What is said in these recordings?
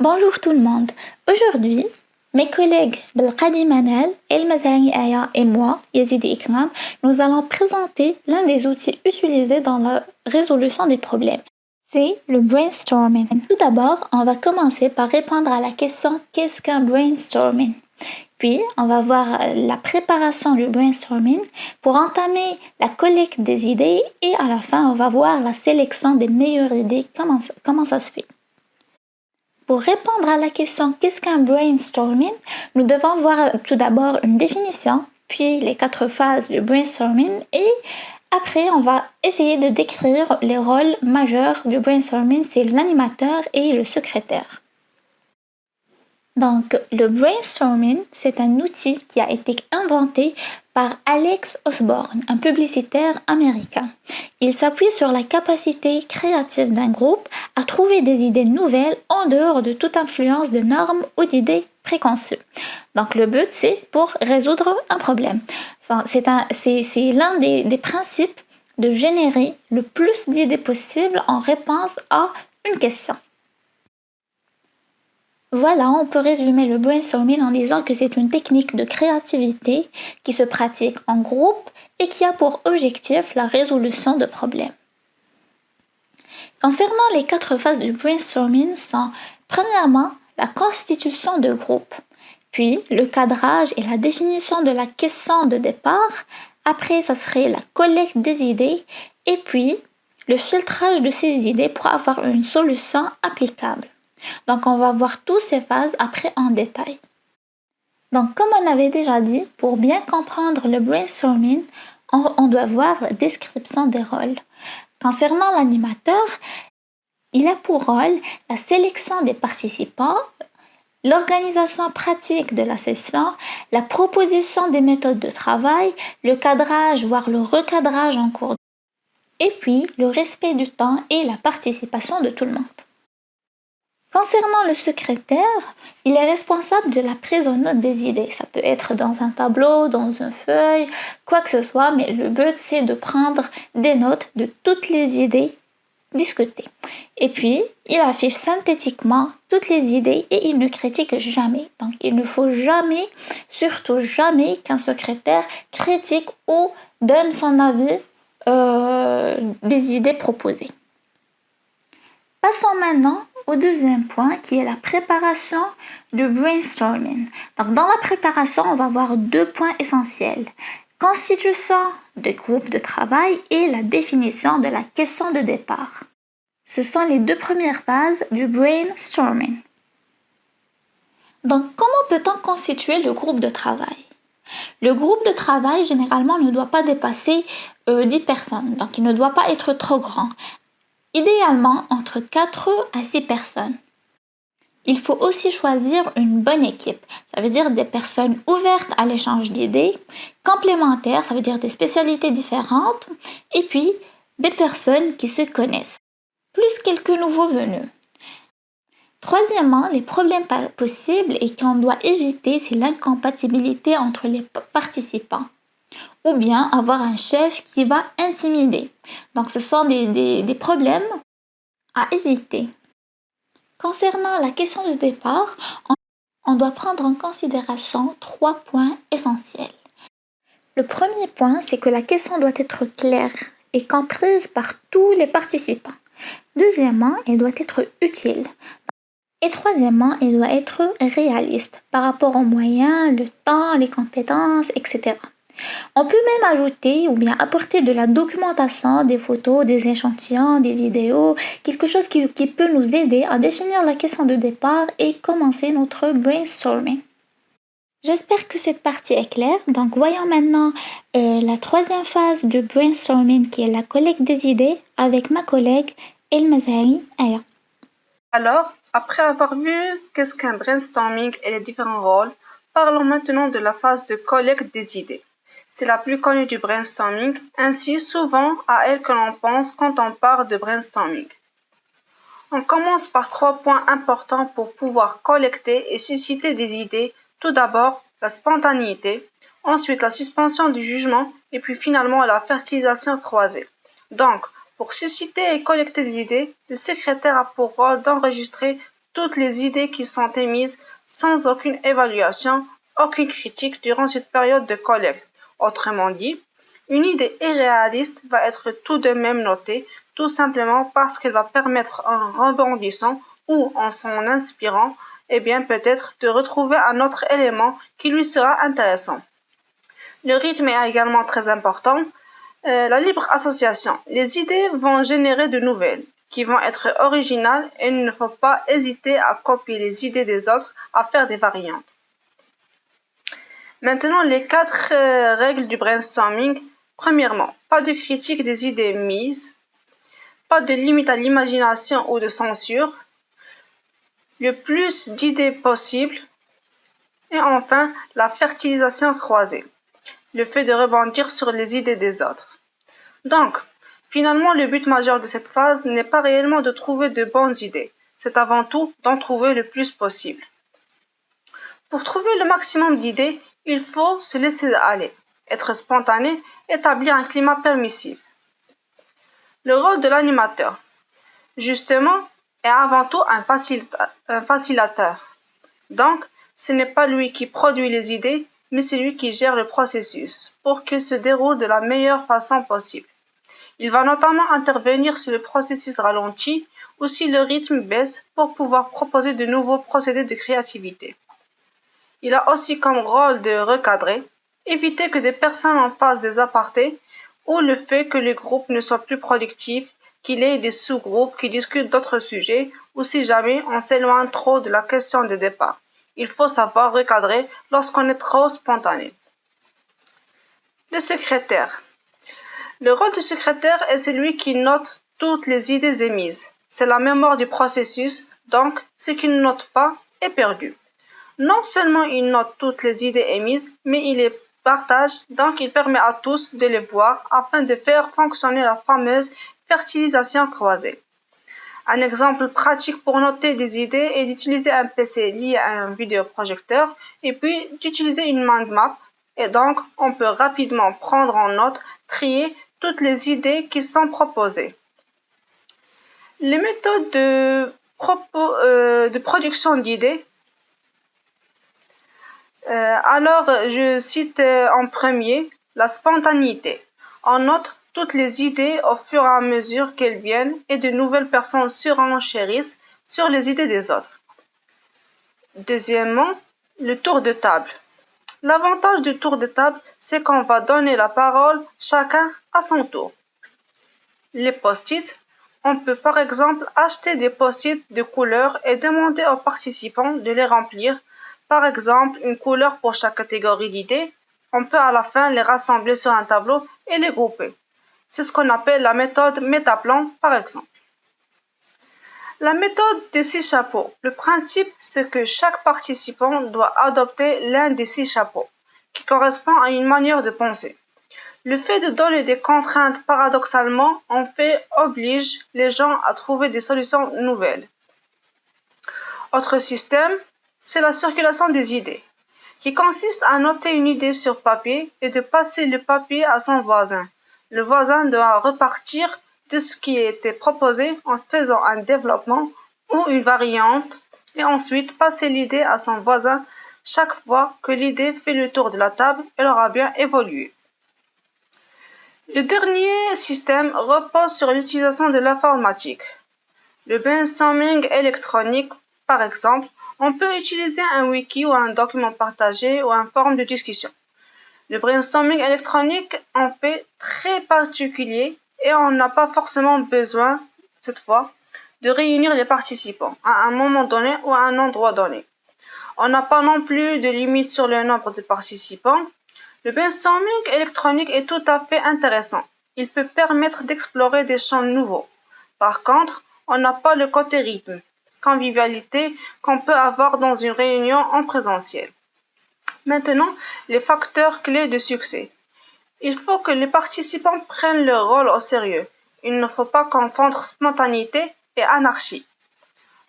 Bonjour tout le monde. Aujourd'hui, mes collègues Belkadi Manel, El Mazani Aya et moi, Yazidi Ikram, nous allons présenter l'un des outils utilisés dans la résolution des problèmes. C'est le brainstorming. Tout d'abord, on va commencer par répondre à la question qu'est-ce qu'un brainstorming? Puis, on va voir la préparation du brainstorming pour entamer la collecte des idées et à la fin, on va voir la sélection des meilleures idées, comment ça se fait. Pour répondre à la question qu'est-ce qu'un brainstorming, nous devons voir tout d'abord une définition, puis les 4 phases du brainstorming et après on va essayer de décrire les rôles majeurs du brainstorming, c'est l'animateur et le secrétaire. Donc, le brainstorming, c'est un outil qui a été inventé par Alex Osborne, un publicitaire américain. Il s'appuie sur la capacité créative d'un groupe à trouver des idées nouvelles en dehors de toute influence de normes ou d'idées préconçues. Donc, le but, c'est pour résoudre un problème. C'est l'un des principes de générer le plus d'idées possible en réponse à une question. Voilà, on peut résumer le brainstorming en disant que c'est une technique de créativité qui se pratique en groupe et qui a pour objectif la résolution de problèmes. Concernant les 4 phases du brainstorming sont premièrement la constitution de groupe, puis le cadrage et la définition de la question de départ, après ça serait la collecte des idées et puis le filtrage de ces idées pour avoir une solution applicable. Donc, on va voir toutes ces phases après en détail. Donc, comme on avait déjà dit, pour bien comprendre le brainstorming, on doit voir la description des rôles. Concernant l'animateur, il a pour rôle la sélection des participants, l'organisation pratique de la session, la proposition des méthodes de travail, le cadrage, voire le recadrage en cours, et puis le respect du temps et la participation de tout le monde. Concernant le secrétaire, il est responsable de la prise en note des idées. Ça peut être dans un tableau, dans une feuille, quoi que ce soit, mais le but c'est de prendre des notes de toutes les idées discutées. Et puis, il affiche synthétiquement toutes les idées et il ne critique jamais. Donc, il ne faut jamais, surtout jamais, qu'un secrétaire critique ou donne son avis des idées proposées. Passons maintenant au deuxième point qui est la préparation du brainstorming. Donc, dans la préparation, on va voir 2 points essentiels. Constitution de groupe de travail et la définition de la question de départ. Ce sont les 2 premières phases du brainstorming. Donc, comment peut-on constituer le groupe de travail? Le groupe de travail, généralement, ne doit pas dépasser 10 personnes. Donc, il ne doit pas être trop grand. Idéalement, entre 4 à 6 personnes. Il faut aussi choisir une bonne équipe. Ça veut dire des personnes ouvertes à l'échange d'idées, complémentaires, ça veut dire des spécialités différentes, et puis des personnes qui se connaissent, plus quelques nouveaux venus. Troisièmement, les problèmes possibles et qu'on doit éviter, c'est l'incompatibilité entre les participants. Ou bien avoir un chef qui va intimider. Donc, ce sont des problèmes à éviter. Concernant la question de départ, on doit prendre en considération 3 points essentiels. Le premier point, c'est que la question doit être claire et comprise par tous les participants. Deuxièmement, elle doit être utile. Et troisièmement, elle doit être réaliste par rapport aux moyens, le temps, les compétences, etc. On peut même ajouter ou bien apporter de la documentation, des photos, des échantillons, des vidéos, quelque chose qui peut nous aider à définir la question de départ et commencer notre brainstorming. J'espère que cette partie est claire. Donc voyons maintenant la 3e phase du brainstorming qui est la collecte des idées avec ma collègue El Mazari Aya. Alors, après avoir vu qu'est-ce qu'un brainstorming et les différents rôles, parlons maintenant de la phase de collecte des idées. C'est la plus connue du brainstorming, ainsi souvent à elle que l'on pense quand on parle de brainstorming. On commence par 3 points importants pour pouvoir collecter et susciter des idées. Tout d'abord, la spontanéité, ensuite la suspension du jugement et puis finalement la fertilisation croisée. Donc, pour susciter et collecter des idées, le secrétaire a pour rôle d'enregistrer toutes les idées qui sont émises sans aucune évaluation, aucune critique durant cette période de collecte. Autrement dit, une idée irréaliste va être tout de même notée, tout simplement parce qu'elle va permettre en rebondissant ou en s'en inspirant, eh bien peut-être de retrouver un autre élément qui lui sera intéressant. Le rythme est également très important. La libre association. Les idées vont générer de nouvelles, qui vont être originales et il ne faut pas hésiter à copier les idées des autres, à faire des variantes. Maintenant, les 4 règles du brainstorming. Premièrement, pas de critique des idées mises, pas de limite à l'imagination ou de censure, le plus d'idées possible, et enfin, la fertilisation croisée, le fait de rebondir sur les idées des autres. Donc, finalement, le but majeur de cette phase n'est pas réellement de trouver de bonnes idées, c'est avant tout d'en trouver le plus possible. Pour trouver le maximum d'idées, il faut se laisser aller, être spontané, établir un climat permissif. Le rôle de l'animateur, justement, est avant tout un facilitateur. Donc, ce n'est pas lui qui produit les idées, mais c'est lui qui gère le processus pour qu'il se déroule de la meilleure façon possible. Il va notamment intervenir si le processus ralentit ou si le rythme baisse pour pouvoir proposer de nouveaux procédés de créativité. Il a aussi comme rôle de recadrer, éviter que des personnes en fassent des apartés ou le fait que le groupe ne soit plus productif, qu'il ait des sous-groupes qui discutent d'autres sujets ou si jamais on s'éloigne trop de la question de départ. Il faut savoir recadrer lorsqu'on est trop spontané. Le secrétaire. Le rôle du secrétaire est celui qui note toutes les idées émises. C'est la mémoire du processus, donc ce qui ne note pas est perdu. Non seulement il note toutes les idées émises, mais il les partage, donc il permet à tous de les voir afin de faire fonctionner la fameuse fertilisation croisée. Un exemple pratique pour noter des idées est d'utiliser un PC lié à un vidéoprojecteur et puis d'utiliser une mind map. Et donc, on peut rapidement prendre en note, trier toutes les idées qui sont proposées. Les méthodes de production d'idées. Alors, je cite en premier la spontanéité. On note toutes les idées au fur et à mesure qu'elles viennent et de nouvelles personnes surenchérissent sur les idées des autres. Deuxièmement, le tour de table. L'avantage du tour de table, c'est qu'on va donner la parole chacun à son tour. Les post-it. On peut par exemple acheter des post-it de couleurs et demander aux participants de les remplir. Par exemple, une couleur pour chaque catégorie d'idées. On peut à la fin les rassembler sur un tableau et les grouper. C'est ce qu'on appelle la méthode Métaplan, par exemple. La méthode des 6 chapeaux. Le principe, c'est que chaque participant doit adopter l'un des 6 chapeaux, qui correspond à une manière de penser. Le fait de donner des contraintes paradoxalement, en fait, oblige les gens à trouver des solutions nouvelles. Autre système, c'est la circulation des idées, qui consiste à noter une idée sur papier et de passer le papier à son voisin. Le voisin doit repartir de ce qui a été proposé en faisant un développement ou une variante et ensuite passer l'idée à son voisin. Chaque fois que l'idée fait le tour de la table, elle aura bien évolué. Le dernier système repose sur l'utilisation de l'informatique. Le brainstorming électronique, par exemple, on peut utiliser un wiki ou un document partagé ou un forum de discussion. Le brainstorming électronique en fait très particulier et on n'a pas forcément besoin, cette fois, de réunir les participants à un moment donné ou à un endroit donné. On n'a pas non plus de limite sur le nombre de participants. Le brainstorming électronique est tout à fait intéressant. Il peut permettre d'explorer des champs nouveaux. Par contre, on n'a pas le côté rythme, convivialité qu'on peut avoir dans une réunion en présentiel. Maintenant, les facteurs clés de succès. Il faut que les participants prennent leur rôle au sérieux. Il ne faut pas confondre spontanéité et anarchie.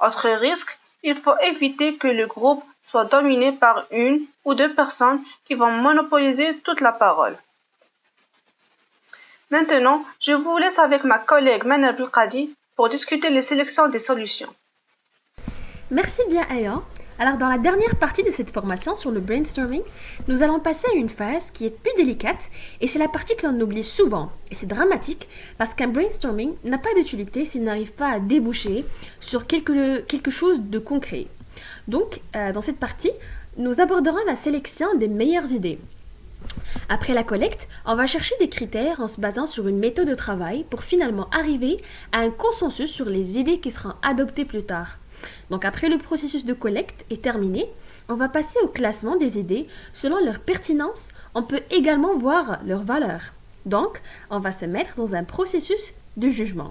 Autre risque, il faut éviter que le groupe soit dominé par une ou deux personnes qui vont monopoliser toute la parole. Maintenant, je vous laisse avec ma collègue Manal Bilqadi pour discuter les sélections des solutions. Merci bien Aya. Alors dans la dernière partie de cette formation sur le brainstorming, nous allons passer à une phase qui est plus délicate et c'est la partie que l'on oublie souvent. Et c'est dramatique parce qu'un brainstorming n'a pas d'utilité s'il n'arrive pas à déboucher sur quelque chose de concret. Donc dans cette partie, nous aborderons la sélection des meilleures idées. Après la collecte, on va chercher des critères en se basant sur une méthode de travail pour finalement arriver à un consensus sur les idées qui seront adoptées plus tard. Donc après le processus de collecte est terminé, on va passer au classement des idées selon leur pertinence. On peut également voir leur valeur. Donc, on va se mettre dans un processus de jugement.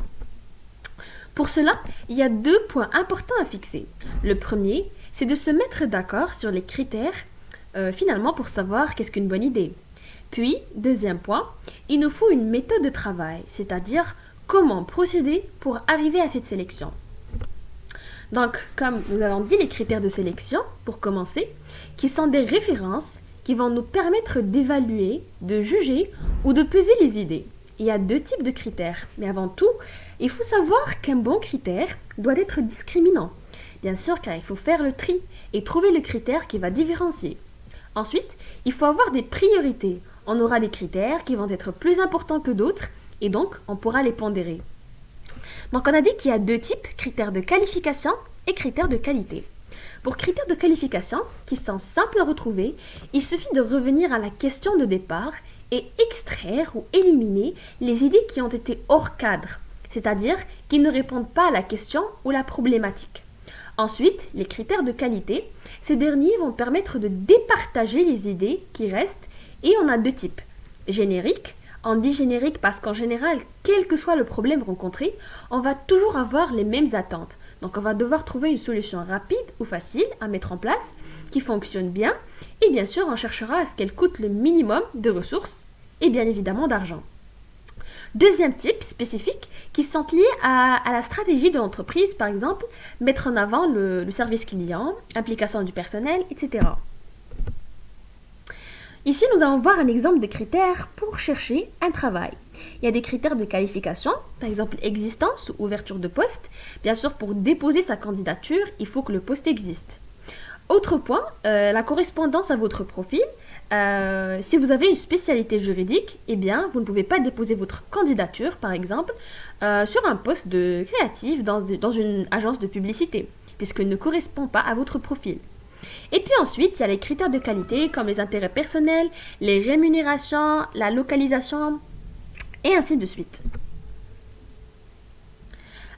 Pour cela, il y a 2 points importants à fixer. Le premier, c'est de se mettre d'accord sur les critères finalement pour savoir qu'est-ce qu'une bonne idée. Puis, deuxième point, il nous faut une méthode de travail, c'est-à-dire comment procéder pour arriver à cette sélection. Donc, comme nous avons dit, les critères de sélection, pour commencer, qui sont des références qui vont nous permettre d'évaluer, de juger ou de peser les idées. Il y a 2 types de critères, mais avant tout, il faut savoir qu'un bon critère doit être discriminant. Bien sûr, car il faut faire le tri et trouver le critère qui va différencier. Ensuite, il faut avoir des priorités. On aura des critères qui vont être plus importants que d'autres et donc on pourra les pondérer. Donc on a dit qu'il y a 2 types, critères de qualification et critères de qualité. Pour critères de qualification, qui sont simples à retrouver, il suffit de revenir à la question de départ et extraire ou éliminer les idées qui ont été hors cadre, c'est-à-dire qui ne répondent pas à la question ou la problématique. Ensuite, les critères de qualité, ces derniers vont permettre de départager les idées qui restent et on a 2 types. Générique, on dit générique parce qu'en général, quel que soit le problème rencontré, on va toujours avoir les mêmes attentes. Donc on va devoir trouver une solution rapide ou facile à mettre en place, qui fonctionne bien, et bien sûr on cherchera à ce qu'elle coûte le minimum de ressources et bien évidemment d'argent. Deuxième type spécifique qui sont liés à la stratégie de l'entreprise, par exemple, mettre en avant le service client, implication du personnel, etc. Ici, nous allons voir un exemple de critères pour chercher un travail. Il y a des critères de qualification, par exemple existence ou ouverture de poste. Bien sûr, pour déposer sa candidature, il faut que le poste existe. Autre point, la correspondance à votre profil. Si vous avez une spécialité juridique, eh bien, vous ne pouvez pas déposer votre candidature, par exemple, sur un poste de créatif dans une agence de publicité, puisqu'il ne correspond pas à votre profil. Et puis ensuite, il y a les critères de qualité comme les intérêts personnels, les rémunérations, la localisation, et ainsi de suite.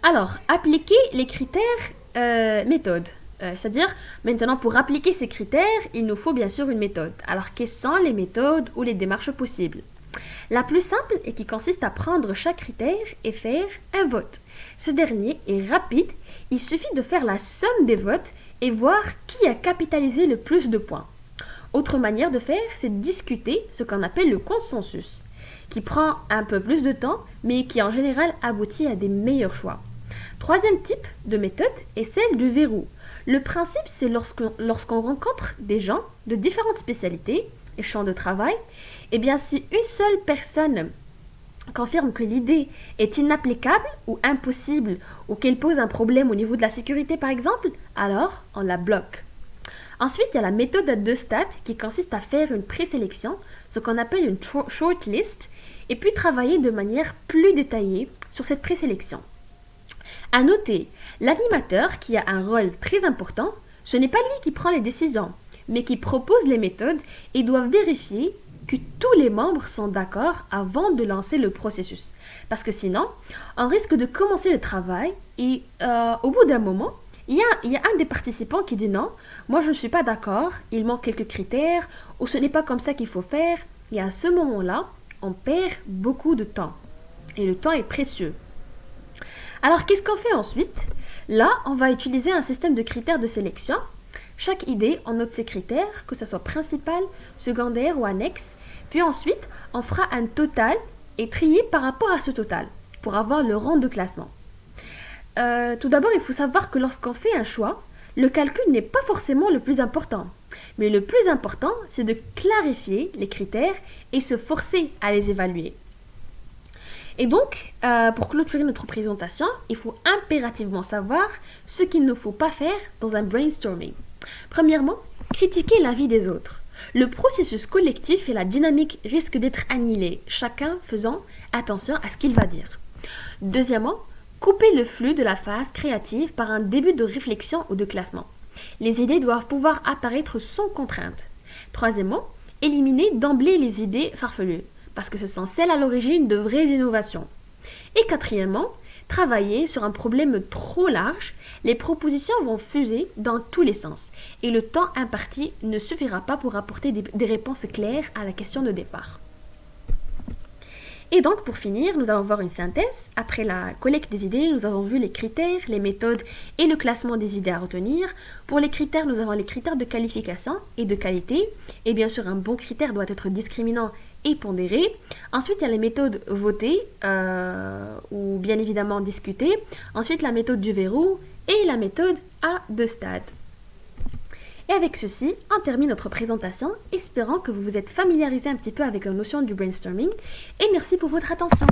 Alors, appliquer les critères méthodes. C'est-à-dire, maintenant, pour appliquer ces critères, il nous faut bien sûr une méthode. Alors, quelles sont les méthodes ou les démarches possibles? La plus simple et qui consiste à prendre chaque critère et faire un vote. Ce dernier est rapide, il suffit de faire la somme des votes et voir qui a capitalisé le plus de points. Autre manière de faire, c'est de discuter ce qu'on appelle le consensus, qui prend un peu plus de temps, mais qui en général aboutit à des meilleurs choix. Troisième type de méthode est celle du verrou. Le principe, c'est lorsqu'on rencontre des gens de différentes spécialités et champs de travail, eh bien si une seule personne confirme que l'idée est inapplicable ou impossible ou qu'elle pose un problème au niveau de la sécurité par exemple, alors on la bloque. Ensuite, il y a la méthode à 2 stades qui consiste à faire une présélection, ce qu'on appelle une shortlist, et puis travailler de manière plus détaillée sur cette présélection. À noter, l'animateur qui a un rôle très important, ce n'est pas lui qui prend les décisions, mais qui propose les méthodes et doit vérifier que tous les membres sont d'accord avant de lancer le processus. Parce que sinon, on risque de commencer le travail et au bout d'un moment, il y a un des participants qui dit non, moi je ne suis pas d'accord, il manque quelques critères, ou ce n'est pas comme ça qu'il faut faire. Et à ce moment-là, on perd beaucoup de temps. Et le temps est précieux. Alors qu'est-ce qu'on fait ensuite? Là, on va utiliser un système de critères de sélection. Chaque idée, on note ses critères, que ce soit principal, secondaire ou annexe. Puis ensuite, on fera un total et trier par rapport à ce total pour avoir le rang de classement. Tout d'abord, il faut savoir que lorsqu'on fait un choix, le calcul n'est pas forcément le plus important. Mais le plus important, c'est de clarifier les critères et se forcer à les évaluer. Et donc, pour clôturer notre présentation, il faut impérativement savoir ce qu'il ne faut pas faire dans un brainstorming. Premièrement, critiquer l'avis des autres. Le processus collectif et la dynamique risquent d'être annihilés, chacun faisant attention à ce qu'il va dire. Deuxièmement, couper le flux de la phase créative par un début de réflexion ou de classement. Les idées doivent pouvoir apparaître sans contrainte. Troisièmement, éliminer d'emblée les idées farfelues, parce que ce sont celles à l'origine de vraies innovations. Et quatrièmement, travailler sur un problème trop large, les propositions vont fuser dans tous les sens, et le temps imparti ne suffira pas pour apporter des réponses claires à la question de départ. Et donc, pour finir, nous allons voir une synthèse. Après la collecte des idées, nous avons vu les critères, les méthodes et le classement des idées à retenir. Pour les critères, nous avons les critères de qualification et de qualité. Et bien sûr, un bon critère doit être discriminant et pondéré. Ensuite, il y a les méthodes votées ou bien évidemment discutées. Ensuite, la méthode du verrou et la méthode à deux stades. Et avec ceci, on termine notre présentation, espérant que vous vous êtes familiarisé un petit peu avec la notion du brainstorming. Et merci pour votre attention.